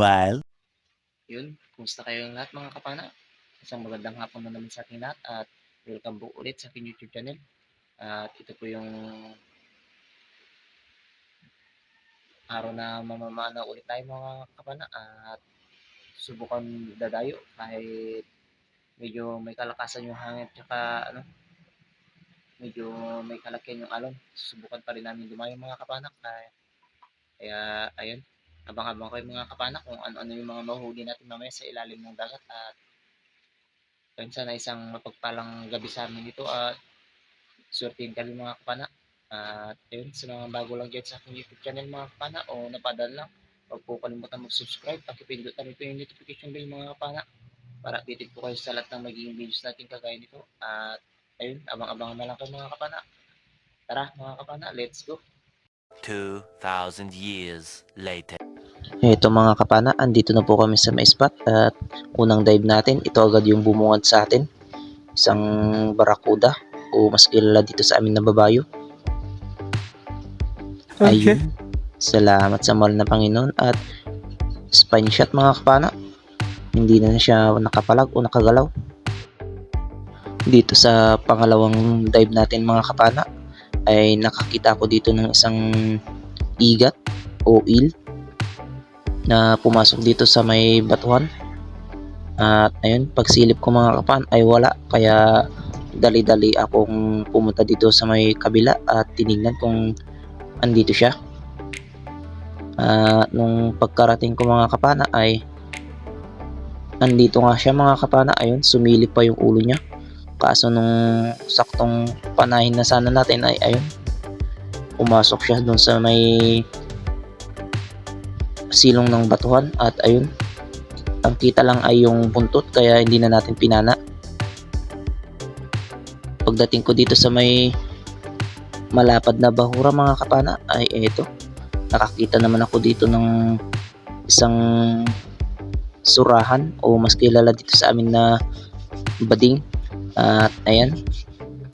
while. Yun, kumusta kayong lahat mga kapana? Isang magandang hapon na naman sa ating lahat at welcome po ulit sa aking YouTube channel. At ito po yung araw na mamamana ulit tayo mga kapana at subukan dadayo kahit medyo may kalakasan yung hangin tsaka medyo may kalakihan yung alon. Subukan pa rin namin dumayo mga kapana kaya ayun, abang-abang kayo mga kapana kung ano-ano yung mga mahuhuli natin mamaya sa ilalim ng dagat at ayun, sana isang mapagpalang gabi sa amin dito at swertihin kami mga kapana. At ayun, sa mga bago lang dyan sa aking YouTube channel mga kapana o napadal lang, huwag po kalimutan mag-subscribe, pakipindot namin po yung notification bell mga kapana para updated po kayo sa lahat ng magiging videos natin kagaya nito. At ayun, abang-abangan na lang kayo mga kapana. Tara mga kapana, let's go! 2,000 years later. Ito mga kapana, andito na po kami sa may spot at unang dive natin, ito agad yung bumungad sa atin. Isang barakuda o mas kilala dito sa amin na babayo. Okay. Ayun, salamat sa mahal na Panginoon at spine shot mga kapana. Hindi na siya nakapalag o nakagalaw. Dito sa pangalawang dive natin mga kapana ay nakakita ko dito ng isang igat o eel na pumasok dito sa may batuhan. At ayun, pagsilip ko mga kapan ay wala, kaya dali-dali akong pumunta dito sa may kabila at tinignan kung andito siya. Nung pagkarating ko mga kapana ay andito nga siya mga kapana. Ayun, sumilip pa yung ulo niya. Kaso nung saktong panahin na sana natin ay ayun, pumasok siya dun sa may silong ng batuhan at ayun, ang kita lang ay yung buntot kaya hindi na natin pinana. Pagdating ko dito sa may malapad na bahura mga kapana ay eto, nakakita naman ako dito ng isang surahan o mas kilala dito sa amin na bading. At ayan,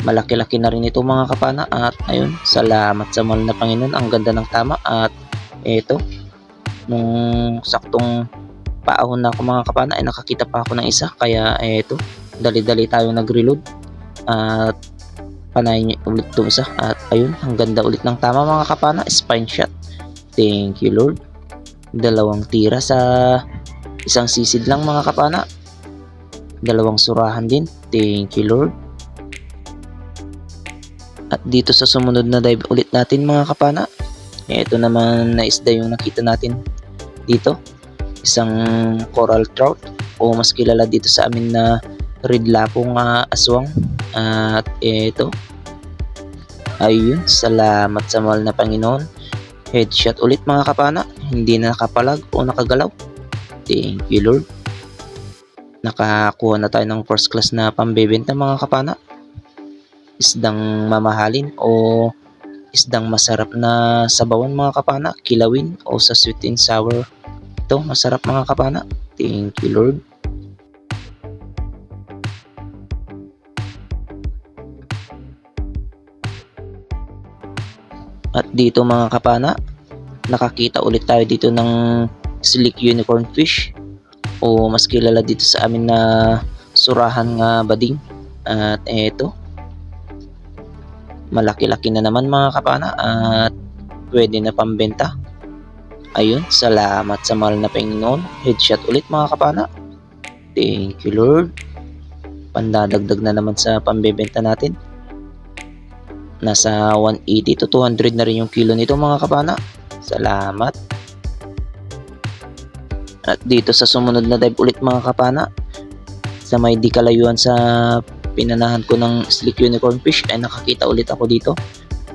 malaki-laki na rin ito mga kapana at ayun, salamat sa mahal na Panginoon, ang ganda ng tama. At eto, nung saktong paahon na ako mga kapana ay nakakita pa ako ng isa, kaya eto, dali-dali tayo nag-reload at panayin ulit itong isa. At ayun, ang ganda ulit ng tama mga kapana, spine shot. Thank you Lord. Dalawang tira sa isang sisid lang mga kapana, dalawang surahan din. Thank you Lord. At dito sa sumunod na dive ulit natin mga kapana, ito naman na isda yung nakita natin dito, isang coral trout o mas kilala dito sa amin na red lapong aswang. At ito, ayun, salamat sa mahal na Panginoon, headshot ulit mga kapana, hindi na nakapalag o nakagalaw. Thank you Lord. Nakakuha na tayo ng first class na pambebenta mga kapana, isdang mamahalin o isdang masarap na sabawan mga kapana, kilawin o sa sweet and sour. Ito masarap mga kapana. Thank you Lord. At dito mga kapana, nakakita ulit tayo dito ng slick unicorn fish o mas kilala dito sa amin na surahan nga bading. At eto, malaki-laki na naman mga kapana at pwede na pambenta. Ayun, salamat sa mahal na Panginoon, headshot ulit mga kapana. Thank you Lord. Pandadagdag na naman sa pambebenta natin. Nasa 180 to 200 na rin yung kilo nito mga kapana. Salamat. At dito sa sumunod na dive ulit mga kapana, sa may di kalayuan sa pinanahan ko ng slick unicorn fish ay nakakita ulit ako dito.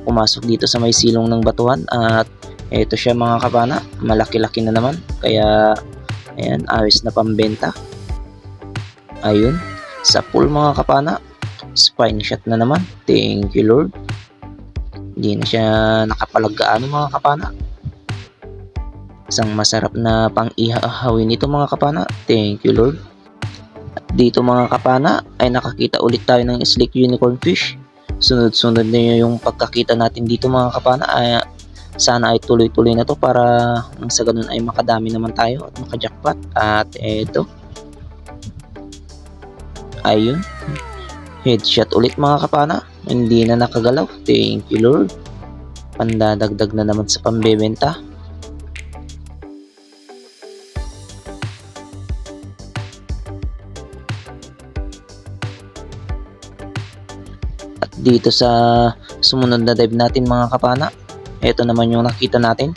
Pumasok dito sa may silong ng batuhan at eto siya mga kapana, malaki-laki na naman, kaya ayan, ayos na pambenta. Ayun, sa pool mga kapana, spine shot na naman. Thank you Lord. Hindi na siya nakapalag gaano mga kapana. Isang masarap na pang-ihawin nito mga kapana. Thank you Lord. At dito mga kapana ay nakakita ulit tayo ng slick unicorn fish. Sunod-sunod na yung pagkakita natin dito mga kapana ay Sana ay tuloy-tuloy na to para nang sa ganun ay makadami naman tayo at makajackpot. At eto, ayun, headshot ulit mga kapana, hindi na nakagalaw. Thank you Lord, pandadagdag na naman sa pambebenta. At dito sa sumunod na dive natin mga kapana, ito naman yung nakita natin,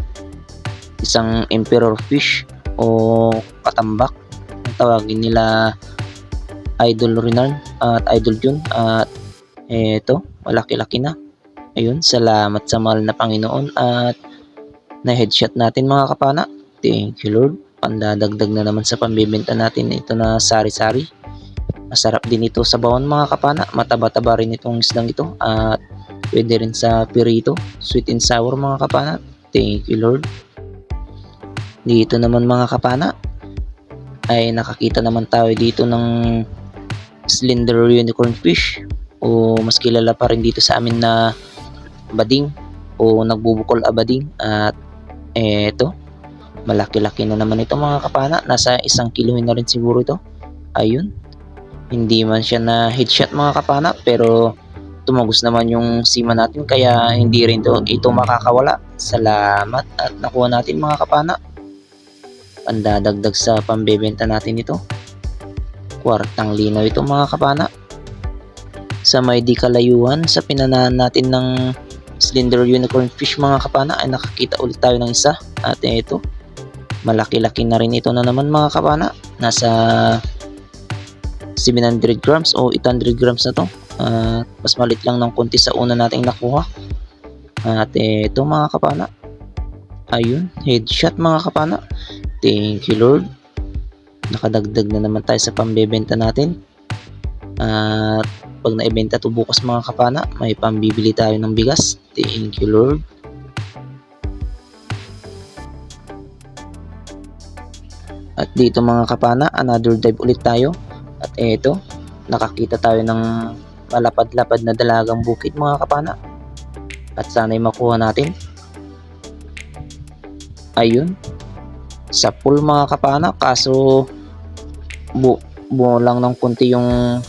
isang emperor fish o katambak, ang tawagin nila Idol Renan at Idol Jun. At eto, malaki-laki na. Ayun, salamat sa mahal na Panginoon at na headshot natin mga kapana. Thank you Lord, pandadagdag na naman sa pambibenta natin ito na sari-sari. Masarap din ito sa bawon mga kapana, mataba-taba rin itong isdang ito at pwede rin sa pirito, sweet and sour mga kapana. Thank you Lord. Dito naman mga kapana ay nakakita naman tayo dito ng slender unicorn fish o mas kilala pa rin dito sa amin na bading o nagbubukol abading. At eto, malaki-laki na naman ito mga kapana, nasa 1 kilo na rin siguro ito. Ayun, hindi man siya na headshot mga kapana pero tumagos naman yung sima natin kaya hindi rin ito makakawala. Salamat at nakuha natin mga kapana, pandadagdag sa pambebenta natin ito. Kwartang linaw ito mga kapana. Sa may di kalayuan sa pinanahan natin ng slender unicorn fish mga kapana ay nakakita ulit tayo ng isa. At ito, malaki-laki na rin ito na naman mga kapana, nasa 700 grams o 800 grams na to. Mas malit lang ng konti sa una nating nakuha. At ito mga kapana, ayun, headshot mga kapana. Thank you Lord, nakadagdag na naman tayo sa pambebenta natin. At pag naibenta to bukas mga kapana, may pambibili tayo ng bigas. Thank you Lord. At dito mga kapana, another dive ulit tayo. At eto, nakakita tayo ng malapad-lapad na dalagang bukid mga kapana. At sana'y makuha natin. Ayun, sa pool mga kapana, kaso buo lang ng konti yung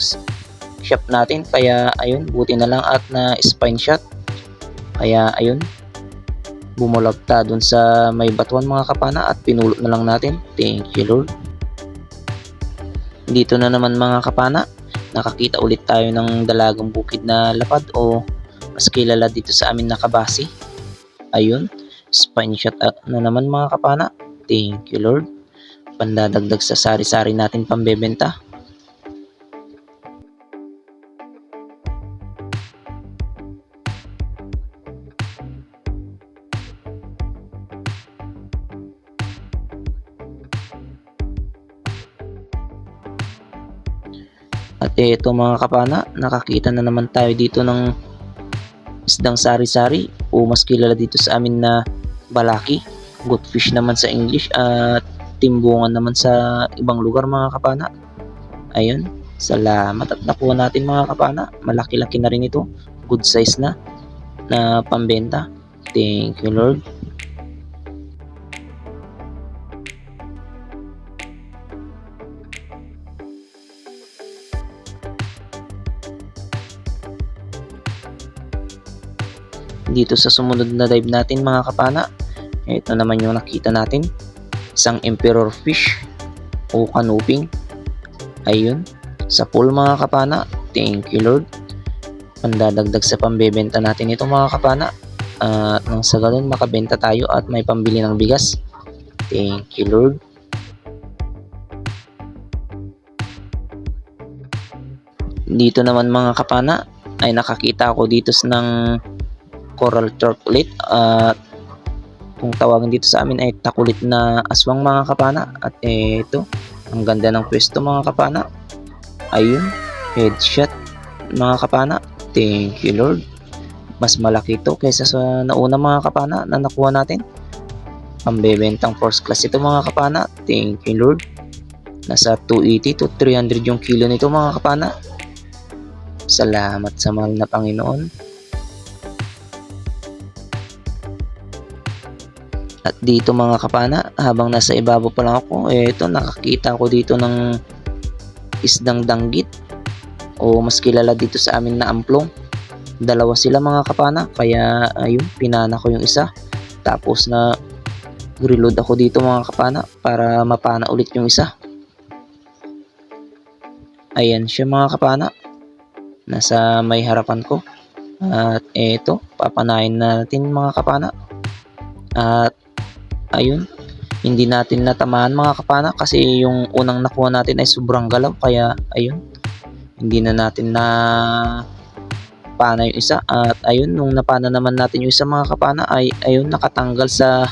shop natin, kaya ayun, buti na lang at na spine shot. Kaya ayun, bumulagta dun sa may batuan mga kapana at pinulot na lang natin. Thank you Lord. Dito na naman mga kapana, nakakita ulit tayo ng dalagang bukid na lapad o mas kilala dito sa amin na kabasi. Ayun, spine shot na naman mga kapana. Thank you Lord, pandadagdag sa sari-sari natin pambebenta. At eto mga kapana, nakakita na naman tayo dito ng isdang sari-sari o mas kilala dito sa amin na balaki, goldfish naman sa English at timbungan naman sa ibang lugar mga kapana. Ayun, salamat at nakuha natin mga kapana, malaki-laki na rin ito, good size na pambenta. Thank you Lord. Dito sa sumunod na dive natin mga kapana, ito naman yung nakita natin, isang emperor fish o kanuping. Ayun, sa pool mga kapana. Thank you Lord, pandadagdag sa pambebenta natin ito mga kapana. At nang sa ganun makabenta tayo at may pambili ng bigas. Thank you Lord. Dito naman mga kapana ay nakakita ako dito ng coral trout ulit, at kung tawagin dito sa amin ay takulit na aswang mga kapana. At eto, ang ganda ng pwesto mga kapana. Ayun, headshot mga kapana. Thank you Lord, mas malaki ito kaysa sa nauna mga kapana na nakuha natin. Pambebentang first class ito mga kapana. Thank you Lord, nasa 280 to 300 yung kilo nito mga kapana. Salamat sa mahal na Panginoon. At dito mga kapana, habang nasa ibabaw pa lang ako, ito nakakita ko dito ng isdang danggit o mas kilala dito sa amin na amplong. Dalawa sila mga kapana, kaya ayun, pinana ko yung isa. Tapos na reload ako dito mga kapana para mapana ulit yung isa. Ayan siya mga kapana, nasa may harapan ko. At eto, papanayin natin mga kapana. At ayun, hindi natin natamaan mga kapana kasi yung unang nakuha natin ay sobrang galaw, kaya ayun, hindi na natin na pana yung isa. At ayun, nung napana naman natin yung isa mga kapana ay ayun, nakatanggal sa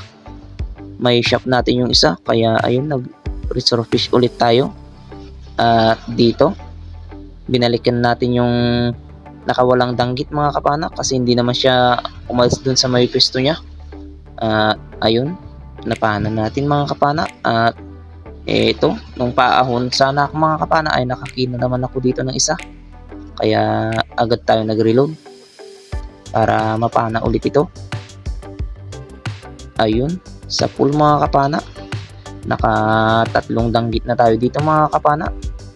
may shop natin yung isa, kaya ayun, nag resurface ulit tayo. At dito binalikan natin yung nakawalang danggit mga kapana kasi hindi naman siya umalis dun sa may pwesto niya. Ayun, napana natin mga kapana. At eto, nung paahon sana ako mga kapana ay nakakita naman ako dito ng isa, kaya agad tayo nag-reload para mapana ulit ito. Ayun, sa pool mga kapana, nakatatlong danggit na tayo dito mga kapana.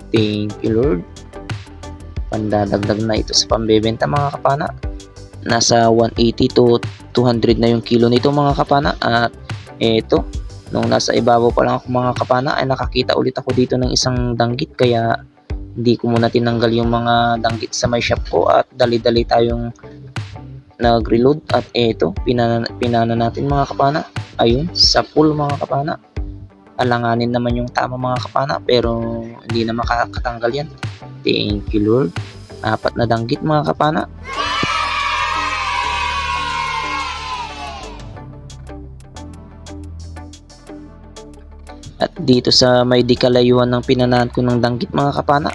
Thank you Lord. Pandadagdag na ito sa pambebenta mga kapana. Nasa 180 to 200 na yung kilo nito mga kapana. At eto, nung nasa ibabaw pa lang ako mga kapana ay nakakita ulit ako dito ng isang danggit, kaya hindi ko muna tinanggal yung mga danggit sa may shop ko at dali-dali tayong nag-reload. At eto, pinana natin mga kapana. Ayun, sa pool mga kapana. Alanganin naman yung tama mga kapana, pero hindi na makakatanggal yan. Thank you Lord. 4 na danggit mga kapana. At dito sa may di kalayuan ng pinanahan ko ng danggit mga kapana,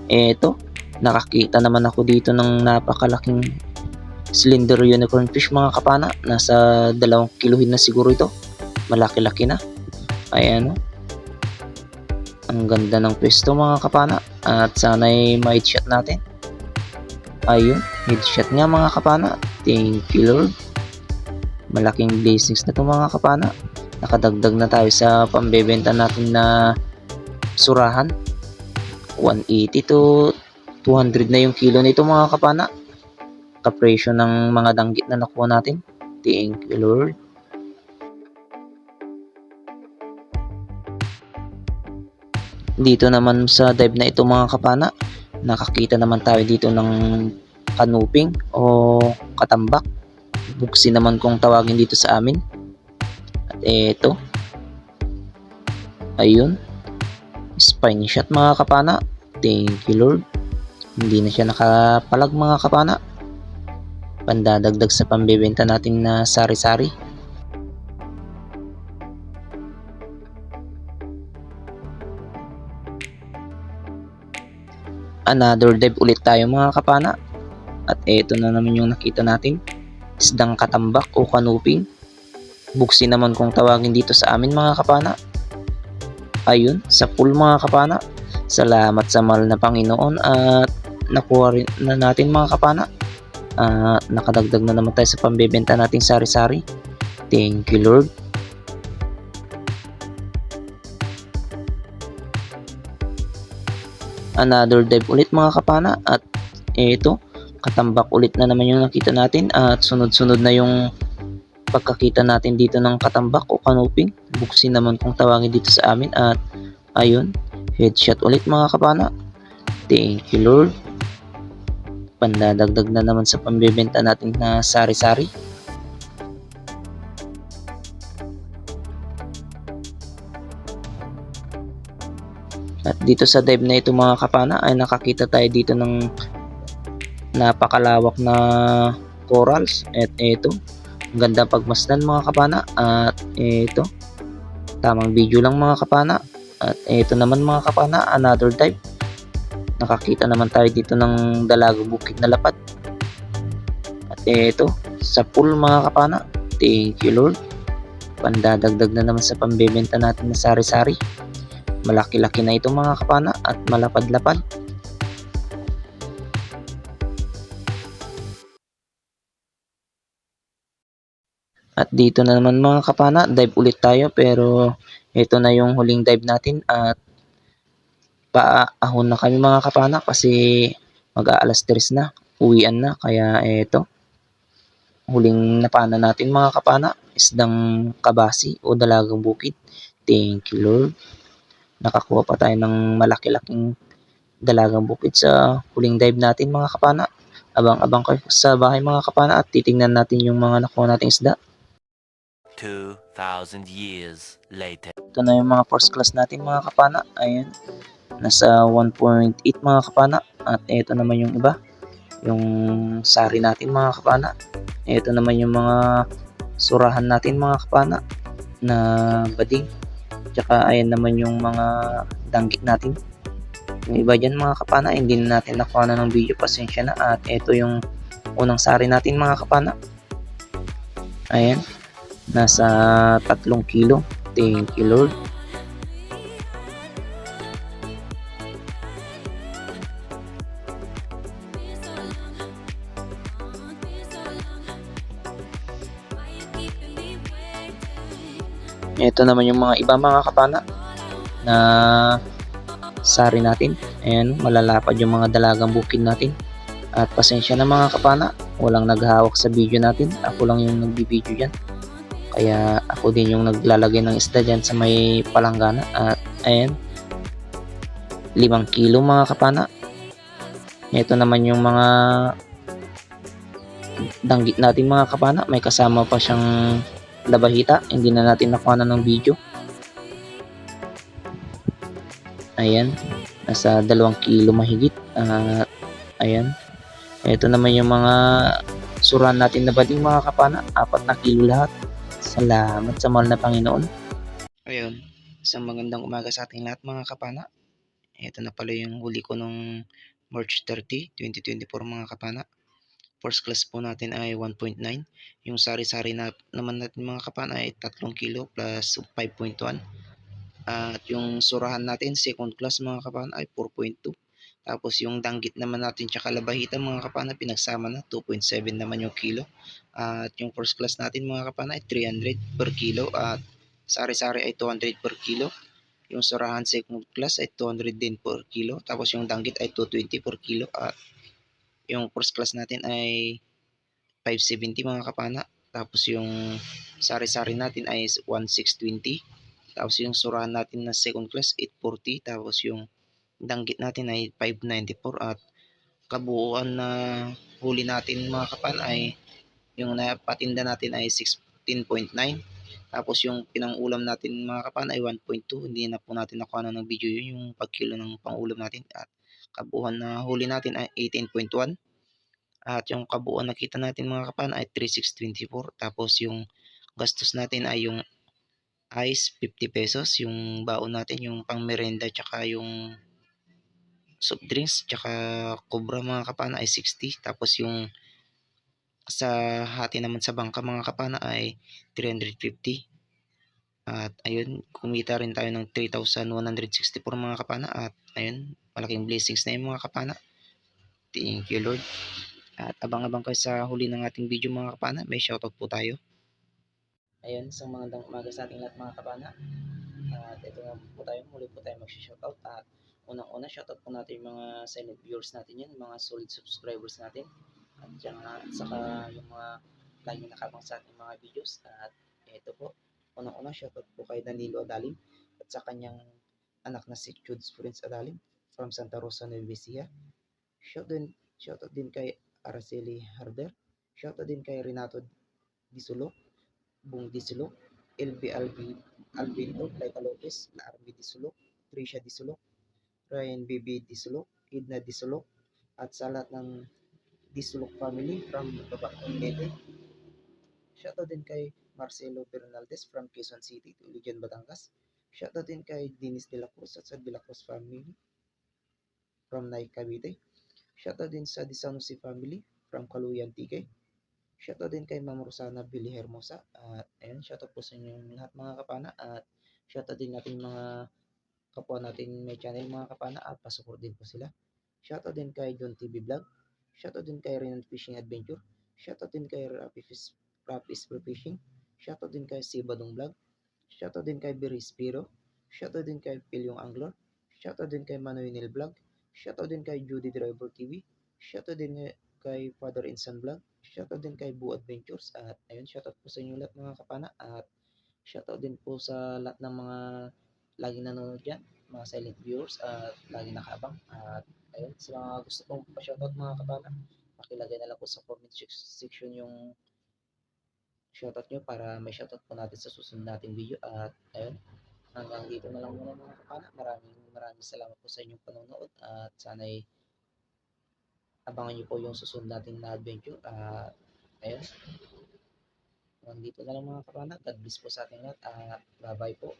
eto, nakakita naman ako dito ng napakalaking slender unicorn fish mga kapana. Nasa 2 kilohin na siguro ito. Malaki-laki na. Ayan o. Ang ganda ng pwesto mga kapana. At sana'y ma-headshot natin. Ayun, headshot nga mga kapana. Thank you Lord. Malaking blessings na ito mga kapana. Nakadagdag na tayo sa pambebenta natin na surahan. 180 to 200 na yung kilo nito mga kapana. Kapresyo ng mga danggit na nakuha natin. Thank you Lord. Dito naman sa dive na ito mga kapana, nakakita naman tayo dito ng kanuping o katambak. Buksi naman kung tawagin dito sa amin. At eto, ayun, spine shot mga kapana. Thank you Lord. Hindi na siya nakapalag mga kapana. Pandadagdag sa pambebenta natin na sari-sari. Another dive ulit tayo mga kapana. At eto na naman yung nakita natin, isdang katambak o kanuping. Buksi naman kung tawagin dito sa amin mga kapana. Ayun, sa pool mga kapana. Salamat sa mahal na Panginoon at nakuha rin na natin mga kapana. Nakadagdag na naman tayo sa pambebenta nating sari-sari. Thank you Lord. Another dive ulit mga kapana. At eto, katambak ulit na naman yung nakita natin. At sunod-sunod na yung pagkakita natin dito ng katambak o kanuping. Buksi naman kung tawagin dito sa amin. At ayun, headshot ulit mga kapana. Thank you Lord. Pandadagdag na naman sa pambebenta natin na sari-sari. At dito sa dive na ito mga kapana ay nakakita tayo dito ng napakalawak na corals. At ito, ganda pagmasdan mga kapana. At ito, tamang video lang mga kapana. At ito naman mga kapana, another dive. Nakakita naman tayo dito ng dalagang bukid na lapad. At ito, sa pool mga kapana. Thank you Lord. Pandadagdag na naman sa pambebenta natin na sari-sari. Malaki-laki na ito mga kapana at malapad-lapad. At dito na naman mga kapana, dive ulit tayo pero ito na yung huling dive natin at paahon na kami mga kapana kasi mag-aalas 3 na, uwian na kaya eto, huling napana natin mga kapana, isdang kabasi o dalagang bukid. Thank you Lord. Nakakuha pa tayo ng malaki-laking dalagang bukid sa huling dive natin mga kapana. Abang-abang kayo sa bahay mga kapana at titingnan natin yung mga nakuha nating isda. 2,000 years later. Ito na yung mga first class natin mga kapana. Ayan. Nasa 1.8 mga kapana. At ito naman yung iba. Yung sari natin mga kapana. Ito naman yung mga surahan natin mga kapana na bading. Tsaka ayan naman yung mga danggit natin. Yung iba dyan mga kapana, hindi na natin nakuha na ng video. Pasensya na. At ito yung unang sari natin mga kapana. Ayan. Nasa 3 kilo. Thank you Lord. Ito naman yung mga iba mga kapana na sari natin. Ayan, malalapad yung mga dalagang bukid natin. At pasensya na mga kapana, walang naghahawak sa video natin. Ako lang yung nagbibideo dyan. Kaya ako din yung naglalagay ng isda dyan sa may palanggana. At ayan, 5 kilo mga kapana. Ito naman yung mga danggit natin mga kapana. May kasama pa siyang labahita. Hindi na natin nakuha na ng video. Ayan, nasa 2 kilo mahigit. At ayan, ito naman yung mga suran natin na bading mga kapana. 4 na kilo lahat. Salamat sa mahal na Panginoon. Ayun, isang magandang umaga sa ating lahat mga kapana. Ito na pala yung huli ko nung March 30, 2024 mga kapana. First class po natin ay 1.9. Yung sari-sari na naman natin mga kapana ay 3 kilo plus 5.1. At yung surahan natin second class mga kapana ay 4.2. Tapos yung danggit naman natin tsaka labahita mga kapana pinagsama na 2.7 naman yung kilo. At yung first class natin mga kapana ay 300 per kilo at sari-sari ay 200 per kilo. Yung surahan second class ay 200 din per kilo. Tapos yung danggit ay 220 per kilo at yung first class natin ay 570 mga kapana. Tapos yung sari-sari natin ay 1620. Tapos yung surahan natin na second class 840. Tapos yung danggit natin ay 594 at kabuuan na huli natin mga kapan ay yung napatinda natin ay 16.9. Tapos yung pinangulam natin mga kapan ay 1.2. Hindi na po natin nakuha ng video yun yung pagkilo ng pangulam natin at kabuuan na huli natin ay 18.1. At yung kabuuan nakita natin mga kapan ay 3624. Tapos yung gastos natin ay yung ice 50 pesos, yung baon natin yung pang merenda tsaka yung soft drinks tsaka Cobra mga kapana ay 60. Tapos yung sa hati naman sa bangka mga kapana ay 350. At ayun, kumita rin tayo ng 3,164 mga kapana at ayun, malaking blessings na yung mga kapana. Thank you Lord. At abang-abang kayo sa huli ng ating video mga kapana, may shoutout po tayo. Ayun, isang magandang umaga sa ating lahat mga kapana. At ito na po tayo, muli po tayo mag-shoutout. At unang-una, shoutout po natin yung mga silent viewers natin yan, mga solid subscribers natin. At saka yung mga lagi nakabang sa ating mga videos. At ito po, unang-una, shoutout po kay Danilo Adalim at sa kanyang anak na si Chuds Prince Adalim from Santa Rosa, Nueva Ecija. Shoutout din kay Araceli Harder. Shoutout din kay Renato Disulo, Bung Disulo, LB Albino, Laika Lopez, na Army Disulo, Trisha Disulo, Ryan BB Disulo, Idna Disulo, at sa lahat ng Disulok family from Babaong Leyte. Shoutout din kay Marcelo Bernaldez from Quezon City, Iligan, Batangas. Shoutout din kay Dennis De La Cruz at sa De La Cruz family from Nay Cavite. Shoutout din sa Disanusi family from Kaluyan, Tigay. Shoutout din kay Ma'am Rosana Billy Hermosa. At ayun, shoutout po sa inyo lahat mga kapana. At shoutout din natin mga kapwa natin may channel mga kapana at pasupport din po sila. Shoutout din kay John TV Vlog. Shoutout din kay Renan Fishing Adventure. Shoutout din kay Rapi Spear Fishing. Shoutout din kay Sibadong Vlog. Shoutout din kay Birispiro. Shoutout din kay Pilyong Angler. Shoutout din kay Manuel Vlog. Shoutout din kay Judy Driver TV. Shoutout din kay Father Insan Vlog. Shoutout din kay Boo Adventures. At ayun, shoutout po sa inyo lahat mga kapana. At shoutout din po sa lahat ng mga laging nanonood dyan, mga silent viewers at laging nakabang. At ayun, sa mga gusto pong pa-shoutout mga kapana, pakilagay na lang po sa comment section yung shoutout nyo para may shoutout po natin sa susunod nating video. At ayun, hanggang dito na lang muna mga kapana. Maraming salamat po sa inyong panonood at sana'y abangan nyo po yung susunod nating na adventure. At ayun, hanggang dito na lang mga kapana. God bless po sa ating lahat at bye bye po.